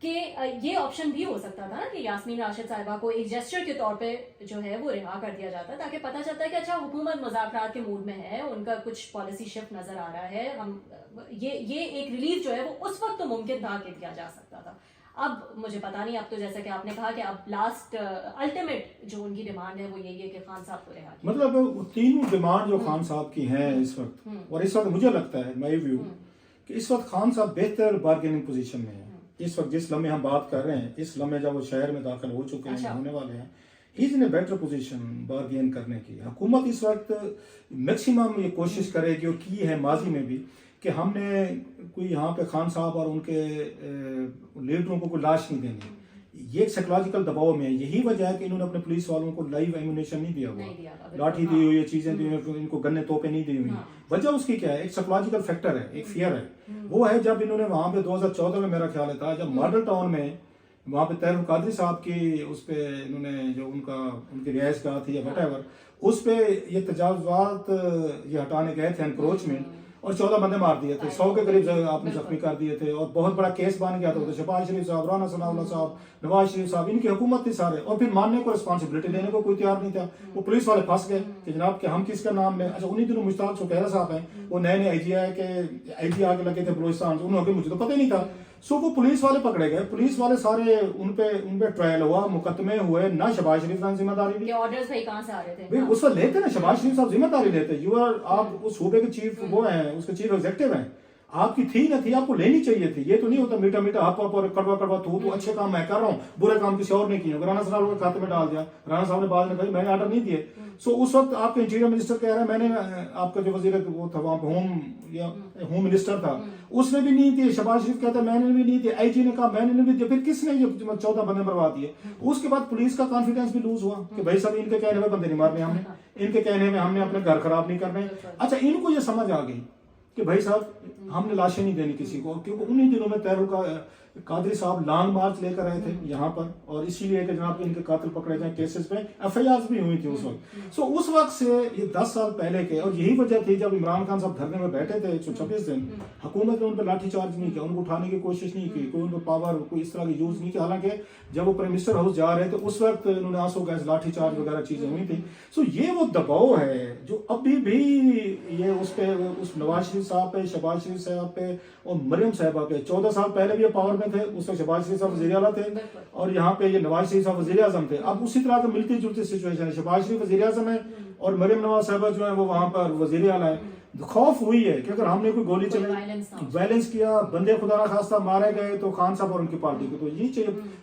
کہ یہ آپشن بھی ہو سکتا تھا نا کہ یاسمین راشد صاحبہ کو ایک جیسچر کے طور پہ جو ہے وہ رہا کر دیا جاتا تاکہ پتہ چلتا ہے کہ اچھا حکومت مذاکرات کے موڈ میں ہے, ان کا کچھ پالیسی شفٹ نظر آ رہا ہے, ہم یہ ایک ریلیف جو ہے وہ اس وقت تو ممکن تھا کہ دیا جا سکتا تھا. اب مجھے پتا نہیں, اب تو جیسا کہ آپ نے کہا کہ اب لاسٹ الٹیمیٹ جو ان کی ڈیمانڈ ہے وہ یہی ہے کہ خان صاحب کو رہا کیا. مطلب تینوں ڈیمانڈ جو خان صاحب کی ہیں اس وقت, اور اس وقت مجھے لگتا ہے مائی ویو کہ اس وقت خان صاحب بہتر بارگیننگ پوزیشن میں ہیں. اس وقت جس لمحے ہم بات کر رہے ہیں, اس لمحے جب وہ شہر میں داخل ہو چکے ہیں, ہونے والے ہیں, ہی از ان اے بیٹر پوزیشن بارگین کرنے کی. حکومت اس وقت میکسیمم یہ کوشش کرے گی اور کی ہے ماضی میں بھی کہ ہم نے کوئی یہاں پہ خان صاحب اور ان کے لیڈروں کو کوئی لاش نہیں دینی. یہ ایک سائیکولوجیکل دباؤ میں ہے. یہی وجہ ہے کہ انہوں نے اپنے پولیس والوں کو لائیو ایمونیشن نہیں دیا ہوا, لاٹھی دی ہوئی ہے, چیزیں دی ہوئی, ان کو گنے توپے نہیں دی ہوئی. وجہ اس کی کیا ہے؟ ایک سائیکولوجیکل فیکٹر ہے, ایک فیئر ہے. وہ ہے جب انہوں نے وہاں پہ 2014 میں میرا خیال تھا جب ماڈل ٹاؤن میں وہاں پہ طاہر القادری صاحب کی اس پہ انہوں نے جو ان کی رہائش گاہ تھی یا وٹ ایور, اس پہ یہ تجاوزات یہ ہٹانے گئے تھے, انکروچمنٹ, اور 14 بندے مار دیے تھے, 100 کے قریب آپ نے زخمی کر دیے تھے, اور بہت بڑا کیس بن گیا تھا. شہباز شریف صاحب, رانا ثناء اللہ صاحب, نواز شریف صاحب, ان کی حکومت تھی سارے, اور پھر ماننے کو رسپانسبلٹی لینے کو کوئی تیار نہیں تھا. وہ پولیس والے پھنس گئے کہ جناب کہ ہم کس کا نام لیں. اچھا انہی دنوں مشتاق چوکیرا صاحب ہیں, وہ نئے آئی جی آ کے لگے تھے بلوچستان سے, انہوں نے مجھے تو پتہ ہی نہیں تھا. سو وہ پولیس والے پکڑے گئے, پولیس والے سارے ان پہ ٹرائل ہوا, مقدمے ہوئے. نہ شہباز شریف صاحب ذمہ داری لی, آرڈرز بھائی کہاں سے آ رہے تھے بھائی اس وقت لیتے نا, شہباز شریف صاحب ذمہ داری لیتے. آپ اس صوبے کے چیف وہ ہیں, اس کے چیف ایگزیکٹو ہیں, آپ کی تھی نہ تھی, آپ کو لینی چاہیے تھی. یہ تو نہیں ہوتا میٹھا میٹھا ہپ ہپ اور کڑوا کڑوا تو اچھے کام میں کر رہا ہوں, برے کام کسی اور نے کیے. رانا صاحب کے کھاتے میں ڈال دیا. رانا صاحب نے بعد میں کہا میں نے آرڈر نہیں دیے. سو اس وقت آپ کے انٹیریئر منسٹر کہہ رہے ہیں, میں نے آپ کا جو وزیر وہ تھا وہاں پہ ہوم منسٹر تھا, اس نے بھی نہیں دیے. شہباز شریف کہتا ہے میں نے بھی نہیں دیے. آئی جی نے کہا میں نے نہیں دیے. پھر کس نے یہ 14 بندے مروا دیے؟ اس کے بعد پولیس کا کانفیڈینس بھی لوز ہوا کہ بھائی صاحب ان کے کہنے میں بندے نہیں مارنے ہم نے, ان کے کہنے میں ہم نے اپنے گھر خراب نہیں کرنے. اچھا ان کو یہ سمجھ آ گئی کہ بھائی صاحب ہم نے لاشیں نہیں دینی کسی کو, کیونکہ انہی دنوں میں طاہر قادری صاحب لانگ مارچ لے کر آئے تھے یہاں پر, اور اسی لیے کہ جناب ان کے قاتل پکڑے جائیں, کیسز پہ ایف آئی آرز بھی ہوئی تھی اس وقت. سو اس وقت سے یہ 10 سال پہلے کے, اور یہی وجہ تھی جب عمران خان صاحب دھرنے میں بیٹھے تھے 126 دن, حکومت نے ان پہ لاٹھی چارج نہیں کیا, ان کو اٹھانے کی کوشش نہیں کی, کوئی ان پہ پاور کوئی اس طرح کی یوز نہیں کیا. حالانکہ جب وہ پرائم منسٹر ہاؤس جا رہے تھے اس وقت انہوں نے آنسو گیس لاٹھی چارج وغیرہ چیزیں ہوئی تھی. سو یہ وہ دباؤ ہے جو ابھی بھی یہ اس پہ, اس نواز شریف صاحب پہ, شہباز شریف صاحب پہ اور مریم صاحبہ پہ. 14 سال پہلے بھی یہ پاور میں تھے, اس وقت شہباز شریف صاحب وزیر اعلیٰ تھے, اور یہاں پہ یہ نواز شریف صاحب وزیر اعظم تھے. اب اسی طرح کی ملتی جلتی سچویشن ہے, شہباز شریف وزیر اعظم ہے اور مریم نواز صاحبہ جو ہے وہ وہاں پر وزیر اعلیٰ ہے. خوف ہوئی ہے کہ اگر ہم نے کوئی گولی چلائی, وائلنس کیا, بندے خدا نہ خواستہ مارے گئے, تو خان صاحب اور ان کی پارٹی کو تو یہی چاہیے,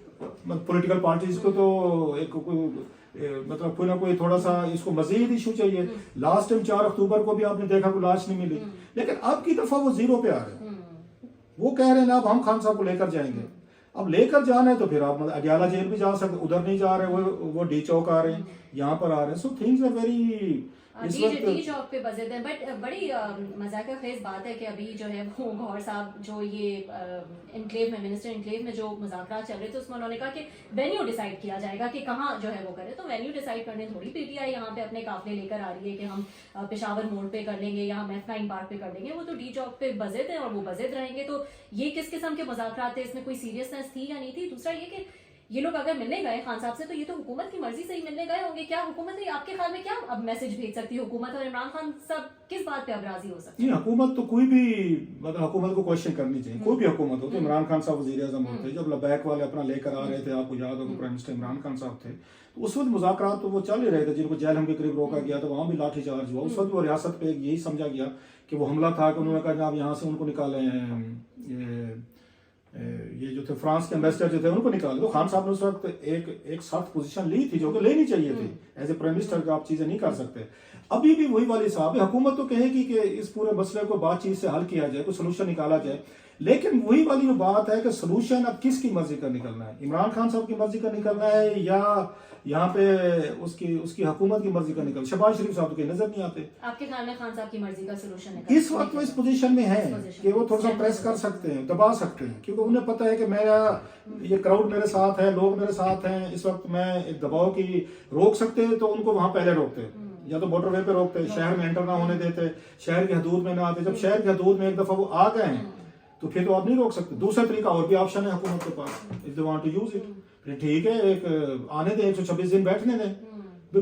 پولیٹیکل پارٹیز کو تو ایک مطلب کوئی نہ کوئی تھوڑا سا اس کو مزید ایشو چاہیے. لاسٹ ٹائم 4 اکتوبر کو بھی آپ نے دیکھا کوئی لاش نہیں ملی, لیکن اب کی دفعہ وہ زیرو پہ آ رہے ہیں. وہ کہہ رہے ہیں اب ہم خان صاحب کو لے کر جائیں گے. اب لے کر جانا ہے تو پھر آپ اڈیالہ جیل بھی جا سکتے, ادھر نہیں جا رہے, وہ ڈی چوک آ رہے ہیں, یہاں پر آ رہے ہیں. So things are very D Chowk پہ بزد ہیں. بٹ بڑی مذاق خیز بات ہے کہ ابھی جو ہے وہ گوھر صاحب جو یہ انکلیو میں, منسٹر انکلیو میں جو مذاکرات چل رہے تھے اس میں انہوں نے کہا کہ وینیو ڈیسائیڈ کیا جائے گا کہ کہاں جو ہے وہ کرے. تو وینیو ڈیسائیڈ کرنے تھوڑی پی ٹی آئی یہاں پہ اپنے قافلے لے کر آ رہی ہے کہ ہم پشاور موڑ پہ کر لیں گے یا ہم F9 پارک پہ کر لیں گے. وہ تو ڈی چوک پہ بزد ہیں اور وہ بزد رہیں گے. تو یہ کس قسم کے مذاکرات تھے, اس میں کوئی سیریسنس تھی یا نہیں تھی؟ دوسرا یہ کہ یہ لوگ اگر ملنے گئے خان صاحب سے تو یہ تو حکومت کی مرضی سے ہی ملنے گئے ہوں گے. کیا حکومت آپ کے خیال میں کیا اب میسج بھیج سکتی ہے حکومت, اور عمران خان صاحب کس بات پہ اب راضی ہو سکتے ہیں؟ حکومت تو کوئی بھی مطلب حکومت کو کوشچن کرنی چاہیے, کوئی بھی حکومت ہوتی ہے. عمران خان صاحب وزیر اعظم ہوتے, جب لبیک والے اپنا لے کر آ رہے تھے, آپ کو یاد ہوگا پرائم منسٹر عمران خان صاحب تھے, تو اس وقت مذاکرات تو وہ چل ہی رہے تھے, جن کو جیل ہم کے قریب روکا گیا تو وہاں بھی لاٹھی چارج ہوا. اس وقت وہ ریاست پہ یہی سمجھا گیا کہ وہ حملہ تھا, کہ انہوں نے کہا جناب یہاں سے ان کو نکالے ہیں, یہ جو تھے فرانس کے ایمبیسڈر جو تھے ان کو نکالے. تو خان صاحب نے اس وقت ایک سخت پوزیشن لی تھی جو کہ لینی چاہیے تھی. ایز اے پرائم منسٹر کا آپ چیزیں نہیں کر سکتے. ابھی بھی وہی والی صاحب ہے, حکومت تو کہے گی کہ اس پورے مسئلے کو بات چیت سے حل کیا جائے, کوئی سلوشن نکالا جائے, لیکن وہی والی جو بات ہے کہ سلوشن اب کس کی مرضی کا نکلنا ہے, عمران خان صاحب کی مرضی کا نکلنا ہے یا یہاں پہ اس کی حکومت کی مرضی کا نکلنا. شہباز شریف صاحب تو کہیں نظر نہیں آتے. آپ کے خیال میں خان صاحب کی مرضی کا سلوشن ہے اس وقت وہ اس پوزیشن میں ہیں کہ وہ تھوڑا سا پریس کر سکتے ہیں, دبا سکتے ہیں, کیونکہ انہیں پتہ ہے کہ میرا یہ کراؤڈ میرے ساتھ ہے, لوگ میرے ساتھ ہیں. اس وقت میں ایک دباؤ کی روک سکتے تو ان کو وہاں پہلے روکتے, یا تو موٹر وے پہ روکتے, شہر میں انٹر نہ ہونے دیتے, شہر کی حدود میں نہ آتے. جب شہر کی حدود میں ایک دفعہ وہ آ گئے ہیں تو پھر تو آپ نہیں روک سکتے. دوسرا طریقہ اور بھی آپشن ہے حکومت کے پاس, if they want to use it. پھر ٹھیک ہے, ایک آنے دیں, 126 دن بیٹھنے دیں.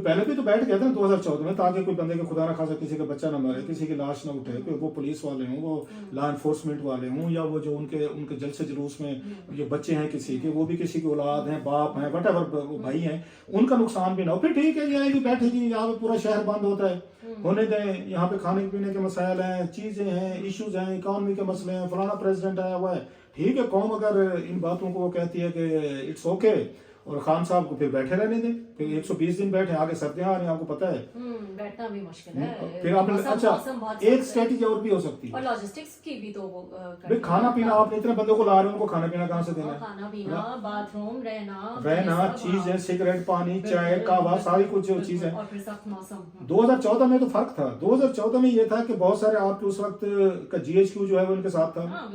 پہلے بھی تو بیٹھ گیا تھا نا 2014 میں, تاکہ کوئی بندے کے خدا نہ خاصا کسی کا بچہ نہ مرے, کسی کی لاش نہ اٹھے, کہ وہ پولیس والے ہوں, وہ لا انفورسمنٹ والے ہوں, یا وہ جو ان کے جلسے جلوس میں جو بچے ہیں کسی کے, وہ بھی کسی کی اولاد ہیں, باپ ہیں, وٹ ایور وہ بھائی ہیں, ان کا نقصان بھی نہ ہو. پھر ٹھیک ہے, یہ بھی بیٹھے گی, یہاں پہ پورا شہر بند ہوتا ہے, ہونے دیں. یہاں پہ کھانے پینے کے مسائل ہیں, چیزیں ہیں, ایشوز ہیں, اکانومی کے مسئلے ہیں, فلانا پریزیڈنٹ آیا ہوا ہے. ٹھیک ہے, قوم اگر ان باتوں کو وہ کہتی ہے کہ اٹس اوکے, اور خان صاحب کو پھر بیٹھے رہنے دیں, پھر 120 دن بیٹھے, آگے سردیاں آ رہی ہیں, آپ کو پتا ہے, بیٹھنا بھی مشکل ہے. پھر آپ اچھا ایک اسٹریٹجی اور بھی ہو سکتی ہے, اور لاجسٹکس کی بھی تو بھائی کھانا پینا, آپ نے اتنے بندوں کو لا رہے ہیں, ان کو کھانا پینا کہاں سے دینا ہے, کھانا پینا, باتھ روم, رہنا, چیزیں, سگریٹ, پانی, چائے, کہوا, ساری کچھ چیزیں. اور پھر سخت موسم. 2014 میں تو فرق تھا. 2014 میں یہ تھا کہ بہت سارے آپ کے اس وقت کا جی ایچ کیو جو ہے وہ ان کے ساتھ تھا.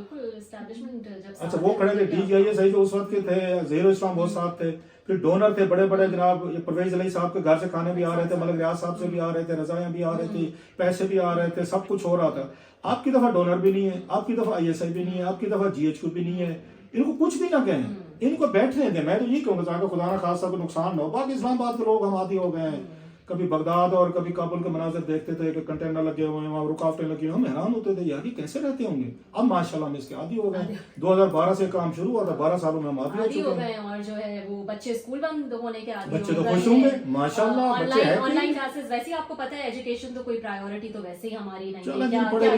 اچھا, وہ کھڑے تھے, ڈی جی آئی صحیح جو اس وقت کے تھے, زہیر اسلام بہت ساتھ تھے. پھر ڈونر تھے بڑے بڑے, جناب پرویز علی صاحب کے گھر سے کھانے بھی آ رہے تھے, ملک ریاض صاحب سے بھی آ رہے تھے, رضائیاں بھی آ رہی تھی, پیسے بھی آ رہے تھے, سب کچھ ہو رہا تھا. آپ کی دفعہ ڈونر بھی نہیں ہے, آپ کی دفعہ آئی ایس آئی بھی نہیں ہے, آپ کی دفعہ جی ایچ کیو بھی نہیں ہے. ان کو کچھ بھی نہ کہیں, ان کو بیٹھنے دیں. میں تو یہ کہوں گا تاکہ خدا نہ خاصا کوئی نقصان نہ ہو. باقی اسلام آباد کے لوگ ہم عادی ہو گئے ہیں, کبھی بغداد اور کبھی کابل کے مناظر دیکھتے تھے کہ کنٹینر لگے ہوئے ہیں, وہاں رکاوٹیں لگی ہوئی, ہم حیران ہوتے تھے یار یہ کیسے رہتے ہوں گے. اب ماشاءاللہ ہم اس کے عادی ہو گئے. 2012 سے کام شروع ہوا تھا, 12 سالوں میں ہم عادی ہو چکے ہیں. اور جو ہے وہ بچے اسکول بند ہونے کے عادی بچے تو خوش ہوں گے ماشاءاللہ. بچے ہیں آن لائن کلاسز, ویسے ہی آپ کو پتہ ہے ایجوکیشن تو کوئی پرائیورٹی تو ویسے ہی ہماری نہیں چلو ہے.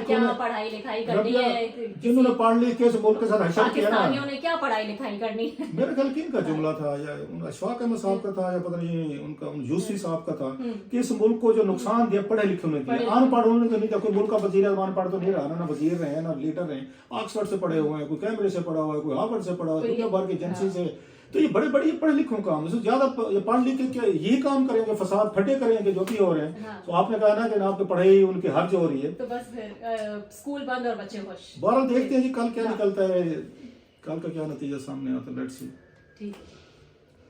کیا پڑھائی لکھائی کرنی ہے, جنہوں نے پڑھ لکھ کے اس ملک کے ساتھ حشر کیا نا, پاکستانیوں نے کیا پڑھائی لکھائی کرنی ہے. میرے خیال کن کا جملہ تھا, یا اشفاق احمد صاحب کا تھا, یا پتہ نہیں ان کا یوسفی صاحب کا تھا, کہ اس ملک کو جو نقصان دیا پڑھے لکھے نے دیا. ان پڑھوں نے تو نہیں تھا, کوئی ملک کا وزیر اعظم پڑھ تو نہیں رہا, نہ وزیر رہے ہیں نہ لیڈر رہے ہیں, آکسفورڈ سے پڑھے ہوئے ہیں, کوئی کیمبرج سے پڑھا ہوا ہے, کوئی ہارورڈ سے پڑھا ہوا ہے, دنیا بھر کی ایجنسی سے. تو یہ بڑے بڑے پڑھے لکھوں کام, زیادہ پڑھ لکھ کے یہ کام کریں گے, فساد پھٹے کریں گے جو بھی ہو رہے ہیں. تو آپ نے کہا نا کہ آپ کی پڑھائی ان کی حرج ہو رہی ہے, تو بس اسکول بند اور بچے خوش. بہرحال دیکھتے ہیں جی کل کیا نکلتا ہے, کل کا کیا نتیجہ سامنے آتا ہے. Let's see. ٹھیک ہے.